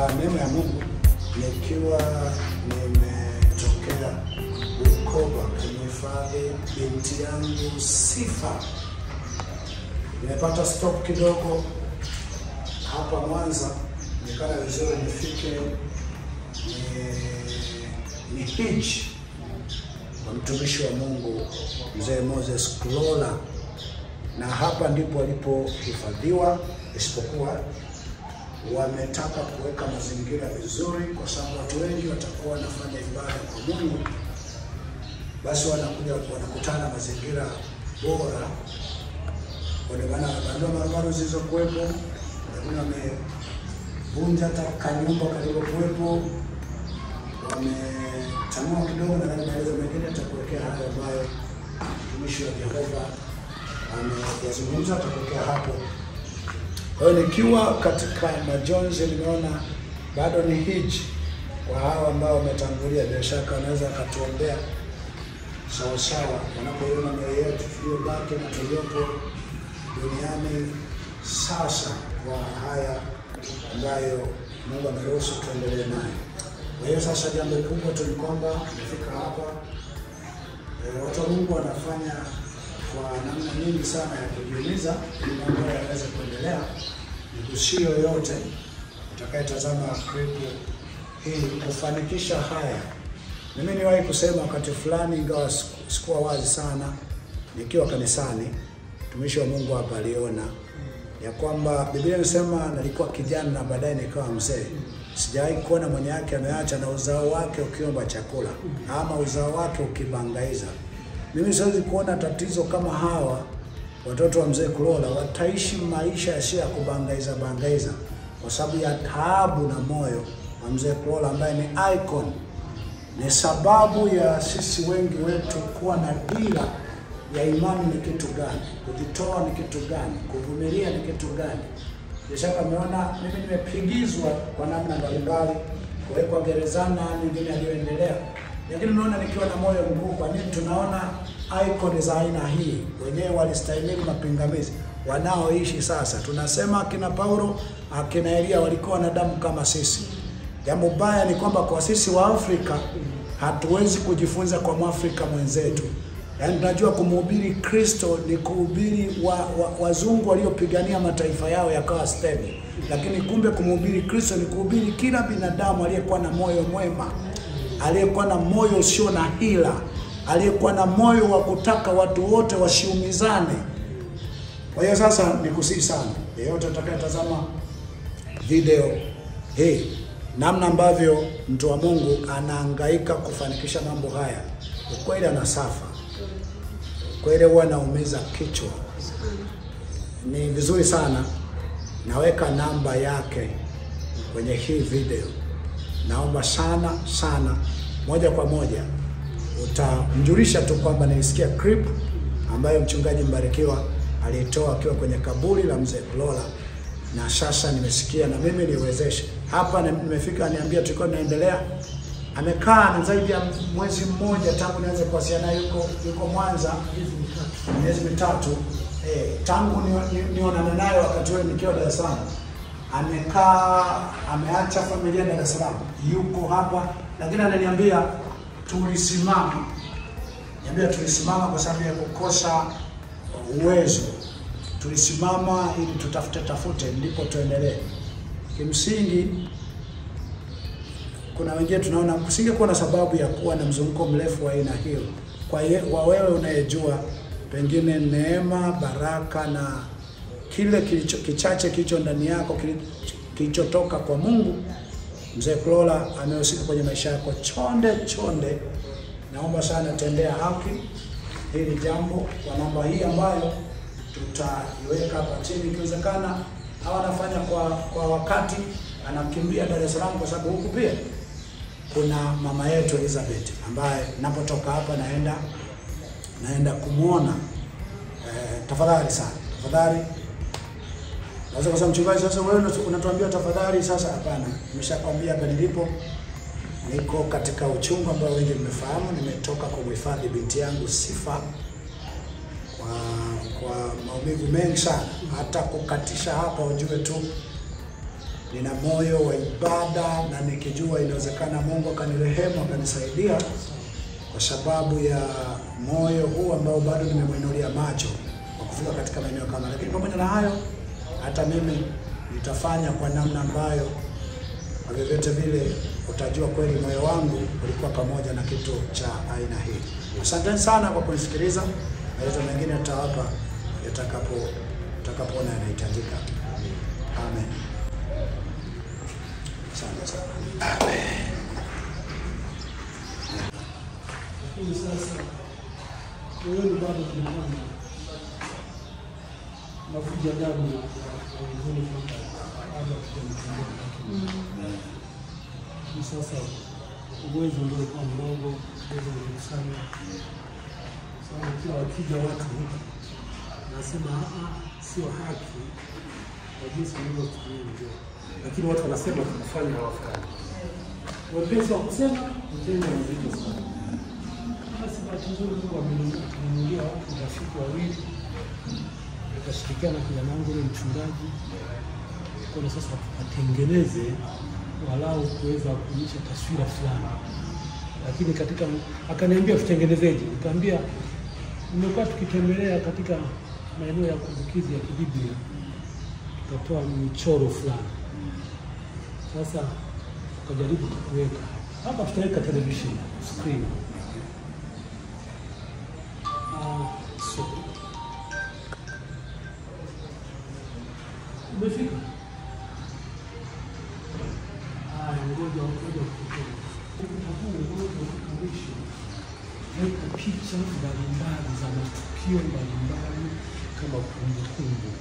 Kwa neema ya Mungu nikiwa nimetokea Bukoba kunihifadhi binti yangu Sifa. Nimepata stop kidogo hapa Mwanza, nikana vizuri nifike ni hiji wa mtumishi wa Mungu Mzee Moses Kulola, na hapa ndipo alipohifadhiwa, isipokuwa wametaka kuweka mazingira vizuri kwa sababu watu wengi watakuwa wanafanya ibada kwa Mungu. Basi wanakuja wanakutana mazingira bora. Wale barabara zilizokuwepo, wengine wamevunja hata kanyumba kalipokuwepo, wametanua kidogo, na maelezo mengine atakuwekea hayo ambayo mtumishi wa Yehova ameyazungumza, atakuwekea hapo. Kwa hiyo nikiwa katika majonzi, nimeona bado ni hiji kwa hao ambao wametangulia. Bila shaka wanaweza akatuombea sawa sawa wanapoiona mioyo yetu iliyobaki na tuliopo duniani sasa, kwa haya ambayo Mungu ameruhusu tuendelee naye. Kwa hiyo sasa jambo kubwa tu ni kwamba tumefika hapa. Watu wa Mungu wanafanya kwa namna nyingi sana ya kujiuliza ili mambo yaweze kuendelea. Nikushie yote utakayetazama clip hii kufanikisha haya. Mimi niwahi kusema wakati fulani, ingawa sikuwa wazi sana, nikiwa kanisani, mtumishi wa Mungu hapa aliona ya kwamba Biblia inasema nilikuwa kijana na baadaye nikawa mzee. Sijawahi kuona mwenye yake ameacha na uzao wake ukiomba chakula ama uzao wake ukibangaiza. Mimi siwezi kuona tatizo kama hawa watoto wa Mzee Kulola wataishi maisha yasiyo ya kubangaiza bangaiza, kwa sababu ya taabu na moyo wa Mzee Kulola ambaye ni icon. Ni sababu ya sisi wengi wetu kuwa na dira ya imani ni kitu gani, kujitoa ni kitu gani, kuvumilia ni kitu gani. Kisha kameona mimi nimepigizwa kwa namna mbalimbali, kuwekwa gerezani na nyingine aliyoendelea. Lakini naona nikiwa na moyo mkuu. Kwa nini tunaona icon za aina hii? Wenyewe walistahimili mapingamizi, wanaoishi sasa. Tunasema akina Paulo, akina Elia walikuwa na damu kama sisi. Jambo baya ni kwamba kwa sisi wa Afrika hatuwezi kujifunza kwa Mwafrika mwenzetu. Yaani tunajua kumhubiri Kristo ni kuhubiri wazungu waliopigania mataifa yao yakawa stable. Lakini kumbe kumhubiri Kristo ni kuhubiri kila binadamu aliyekuwa na moyo mwema, aliyekuwa na moyo usio na hila, aliyekuwa na moyo wa kutaka watu wote wasiumizane. Kwa hiyo sasa nikusihi sana yeyote atakayetazama video hii, namna ambavyo mtu wa Mungu anahangaika kufanikisha mambo haya, ukweli anasafa, kweli huwa naumiza kichwa. Ni vizuri sana naweka namba yake kwenye hii video. Naomba sana sana moja kwa moja utamjulisha tu kwamba nilisikia clip ambayo mchungaji Mbarikiwa alitoa akiwa kwenye kaburi la Mzee Kulola, na sasa nimesikia na mimi niwezeshe. Hapa nimefika, niambia tulikuwa tunaendelea. Amekaa na zaidi ya mwezi mmoja tangu nianze kuwasiliana, yuko Mwanza miezi mitatu. Tangu nionana naye wakati wewe nikiwa Dar es Salaam. Amekaa, ameacha familia Dar es Salaam, yuko hapa, lakini ananiambia tulisimama. Niambia tulisimama kwa sababu ya kukosa uwezo. Tulisimama ili tutafute ndipo tuendelee. Kimsingi kuna wengine tunaona kusingekuwa na sababu ya kuwa na mzunguko mrefu wa aina hiyo. Kwa wewe unayejua pengine neema, baraka na kile kichache kilicho ndani yako kilichotoka kwa Mungu, Mzee Kulola amehusika kwenye maisha yako chonde. Naomba sana tendea haki hili jambo kwa namba hii ambayo tutaiweka hapa chini. Ikiwezekana hawa anafanya kwa wakati, anakimbia Dar es Salaam kwa sababu huku pia kuna mama yetu Elizabeth ambaye napotoka hapa naenda kumuona. Tafadhali sana, tafadhali. Naweza kusema mchungaji, sasa wewe unatuambia tafadhali. Sasa hapana, nimeshakwambia hapa nilipo. Niko katika uchungu ambao wengi mmefahamu. Nimetoka kumhifadhi binti yangu Sifa kwa maumivu mengi sana. Hata kukatisha hapa ujue tu nina moyo wa ibada na nikijua inawezekana Mungu akanirehemu akanisaidia kwa sababu ya moyo huu ambao bado nimemwinulia macho kwa kufika katika maeneo kama. Lakini pamoja na hayo, hata mimi nitafanya kwa namna ambayo kwa vyovyote vile utajua kweli moyo wangu ulikuwa pamoja na kitu cha aina hii. Asante sana kwa kunisikiliza. Maelezo mengine tutawapa utakapoona yanahitajika. Amen. Asante sana. Amen. Lakini sasa wewe bado tunaona nakuja damu na huzuni kwamba bado tunatembea. Sasa uwezo ndio kwa mdogo, uwezo ndio sana. Sasa kila wakija watu huku nasema sio haki kwa jinsi nilivyotumia, lakini watu wanasema tunafanya hawafanyi. Wepesi wa kusema mtendo mzito sana. Basi bahati nzuri Mungu ameninunulia watu rafiki wawili, nikashirikiana na kijana wangu yule mchungaji, kwa sasa atengeneze walau kuweza kuonyesha taswira fulani. Lakini katika akaniambia tutengenezeje? Nikamwambia nimekuwa tukitembelea katika maeneo ya kumbukizi ya kibiblia, tukatoa michoro fulani. Sasa tukajaribu kuweka hapa, tutaweka television screen. So umefika? Ngoja weka picha mbalimbali za matukio mbalimbali kama kumbukumbu.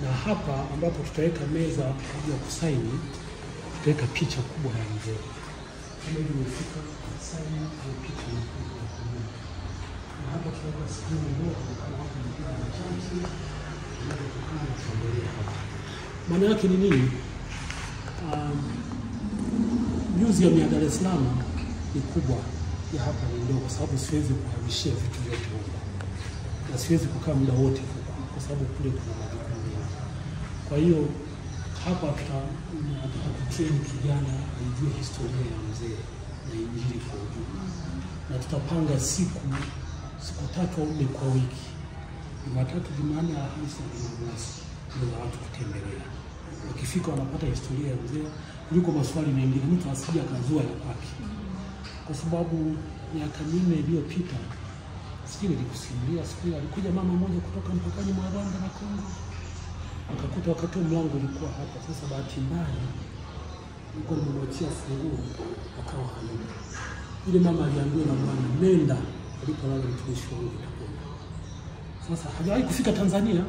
Na hapa ambapo tutaweka meza ya kusaini, tutaweka picha kubwa ya mzee. Kama hivi umefika kusaini au picha kubwa ya mzee. Na hapa tutaweka skrini ndogo kama hapo mpira na chansi. Na tukana tuendelee hapa. Maana yake ni nini? Museum ya Dar es Salaam ni kubwa, ya hapa ni ndogo, sababu siwezi kuhamishia vitu vyote huko. Na siwezi kukaa muda wote huko kwa sababu kule kuna majukumu mengi. Kwa hiyo hapa tutakutrain kijana ajue historia ya mzee na Injili kwa ujumla. Na tutapanga siku 3 au 4 kwa wiki. Jumatatu, Jumanne, Alhamisi na Jumamosi ndio watu kutembelea. Ukifika wanapata historia ya mzee. Yuko maswali mengine mtu asije akazua ya kwake. Kwa sababu miaka 4 iliyopita sikili nilikusimulia, siku alikuja mama mmoja kutoka mpakani mwa Rwanda na Kongo. Akakuta wakati mlango ulikuwa hapa. Sasa bahati mbaya nilikuwa nimemwachia funguo akawa hayupo. Yule mama aliambiwa na bwana nenda alipolala mtumishi wangu Tabora. Sasa hajawahi kufika Tanzania.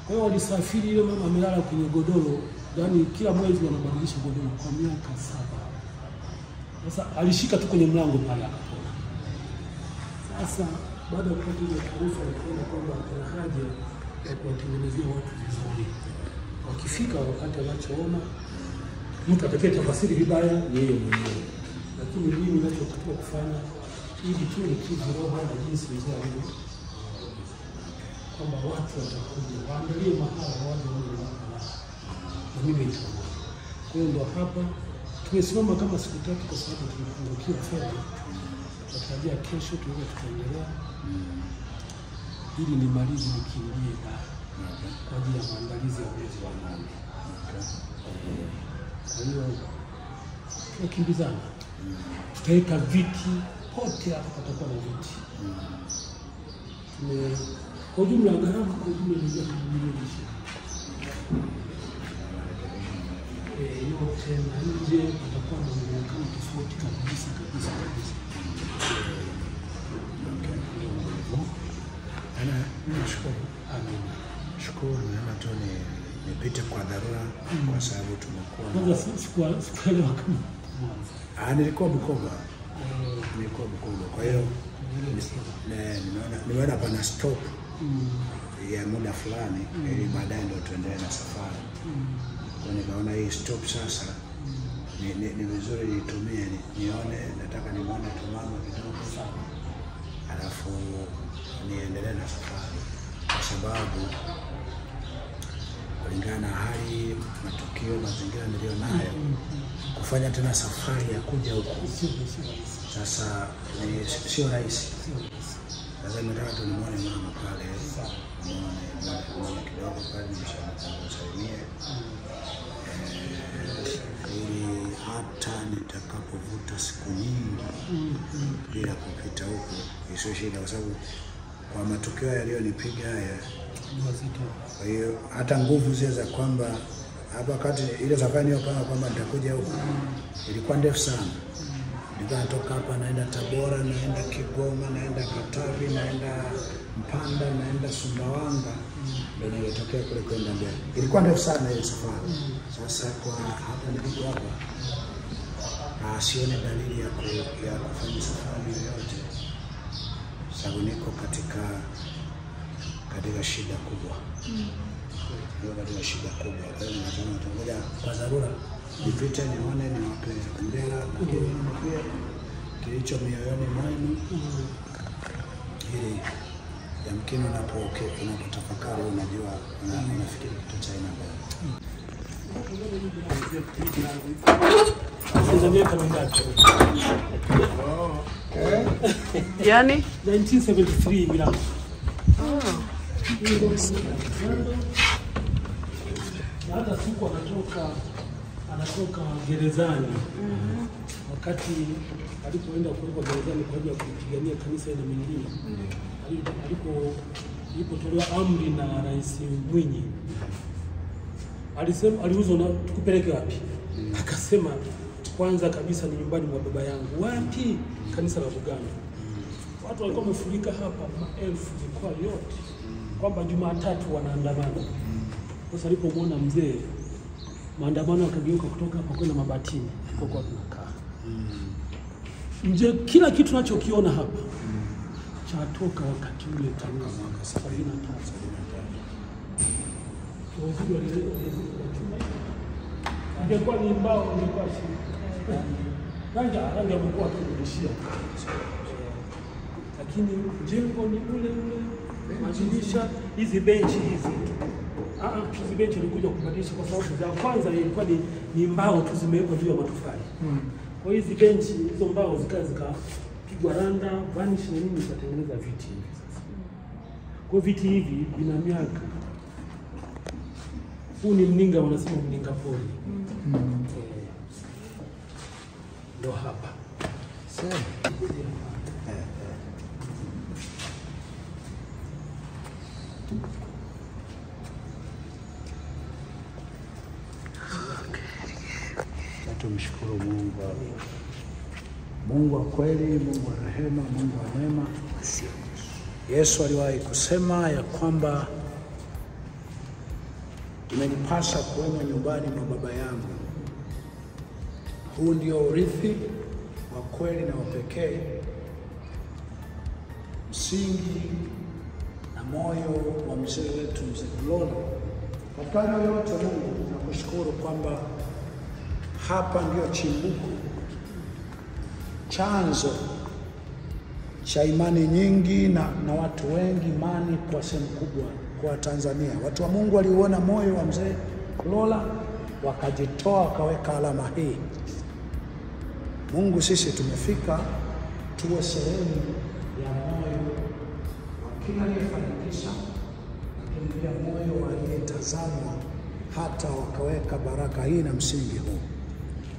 Kwa hiyo walisafiri, ile mama amelala kwenye godoro, yaani kila mwezi wanabadilisha godoro kwa miaka 7. Sasa alishika tu kwenye mlango pale akapona. Sasa baada ya kupata ile taarifa aliona kwamba kuna haja ya kuwatengenezea watu vizuri. Wakifika wakati anachoona mtu atakaye tafasiri vibaya ni yeye mwenyewe. Lakini mimi ninachotakiwa kufanya ili tu nikivu roho na jinsi mzee alivyo, kwamba watu watakuja waangalie mahala waje wale na mimi nitaona. Kwa hiyo ndio hapa tumesimama kama siku 3 kwa sababu tumepungukiwa fedha. Tutarajia kesho tuweze kuendelea ili nimalize nikimbie kwa ajili ya maandalizi ya mwezi wa 8. Kwa hiyo tunakimbizana. Tutaweka viti pote hapa, patakuwa na viti. Kwa ujumla gharama kwa ujumla ni milioni 20. Yote na nje patakuwa na muonekano tofauti kabisa. Nashukuru. Amina. Shukuru na tu nipite kwa dharura kwa sababu tumekuwa sikuelewa kama nilikuwa Bukoba. Kwa hiyo nimeona pana stop ya muda fulani ili baadaye ndio tuendelee na safari. Kwa nikaona hii stop sasa ni vizuri nitumie nione, nataka nimuone tu mama kidogo sana. Alafu niendelee na safari kwa sababu kulingana na hali, matukio, mazingira nilionayo, kufanya tena safari ya kuja huko. Sasa sio rahisi. Sasa nimetaka tu nimuone mama pale, muone kidogo pale, nimsalimie ili hata nitakapovuta siku nyingi bila kupita huko isiyo shida, kwa sababu kwa matukio yaliyonipiga haya, kwa hiyo hata nguvu zile za kwamba hapa wakati ile safari niliyopanga kwamba nitakuja huko ilikuwa ndefu sana. Nilikuwa natoka hapa naenda Tabora, naenda Kigoma, naenda Katavi, naenda Mpanda, naenda Sumbawanga, ndio nilitokea kule kwenda mbele. Ilikuwa ndefu sana ile safari. Sasa kwa hapa nilipo hapa, sioni dalili ya kufanya safari yoyote. Sababu niko katika shida kubwa. Niko katika shida kubwa. Kwa hiyo nitakuja kwa dharura nipite nione, niwape mbele, lakini pia kilicho mioyoni mwenu, ili yamkini unapotafakari unajua unafikiri kitu cha aina gani. Yani 1973 Milano. Hata siku anatoka gerezani. Wakati alipoenda kuwekwa gerezani kwa ajili ya kupigania kanisa ile mingine. Alipotolewa amri na Rais Mwinyi. Alisema aliulizwa na tukupeleke wapi? Akasema kwanza kabisa ni nyumbani mwa baba yangu. Wapi? Kanisa la Bugando. Watu walikuwa wamefurika hapa maelfu mikoa yote, kwamba Jumatatu wanaandamana. Sasa alipomwona mzee, maandamano yakageuka kutoka hapa kwenda Mabatini kwa tunakaa. Mzee kila kitu tunachokiona hapa chatoka wakati ule tangu mwaka 73. Ingekuwa ni mbao, ingekuwa rangi amekuwa akirudishia, lakini jengo ni ule madirisha, hizi benchi hizi. Hizi benchi ilikuja kubadilisha kwa sababu za kwanza ilikuwa ni mbao tu zimewekwa juu ya matofali. Kwa hiyo hizi benchi hizo mbao zikapigwa randa, varnish na nini, zikatengeneza viti hivi sasa. Kwa viti hivi vina miaka. Huu ni mninga, wanasema mninga pori. Ndo hapa. Sawa. Tumshukuru Mungu wa kweli, Mungu wa rehema, Mungu wa neema. Yesu aliwahi kusema ya kwamba imenipasa kuwemo nyumbani mwa baba yangu. Huu ndio urithi wa kweli na wa pekee, msingi na moyo wa mzee wetu, Mzee Kulola. Katika yote Mungu nakushukuru kwamba hapa ndio chimbuko, chanzo cha imani nyingi na watu wengi, imani kwa sehemu kubwa kwa Tanzania. Watu wa Mungu waliuona moyo wa Mzee Kulola, wakajitoa wakaweka alama hii. Mungu, sisi tumefika tuwe sehemu ya moyo wa kila aliyefanikisha, lakini pia moyo wa aliyetazamwa, hata wakaweka baraka hii na msingi huu.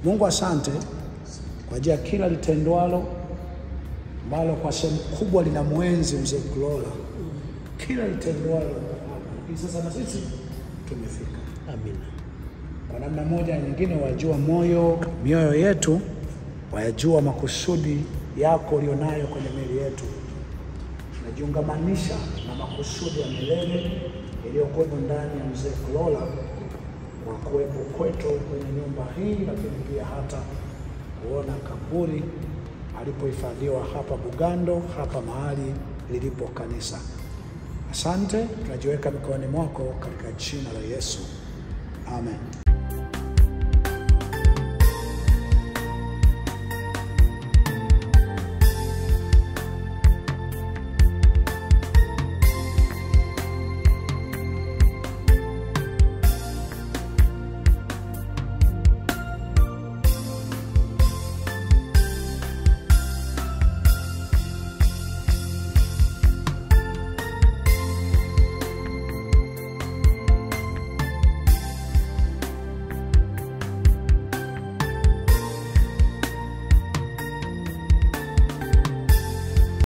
Mungu, asante kwa ajili ya kila litendwalo ambalo kwa sehemu kubwa lina mwenzi Mzee Kulola. Kila litendwalo sasa na sisi tumefika. Amina. Kwa namna moja na nyingine wajua mioyo yetu, wajua makusudi yako ulionayo kwenye miili yetu. Tunajiungamanisha na makusudi ya milele iliyokuwa ndani ya Mzee Kulola kwa kuwepo kwetu kwenye nyumba hii, lakini pia hata kuona kaburi alipohifadhiwa hapa Bugando, hapa mahali lilipo kanisa. Asante, tunajiweka mikononi mwako katika jina la Yesu. Amen.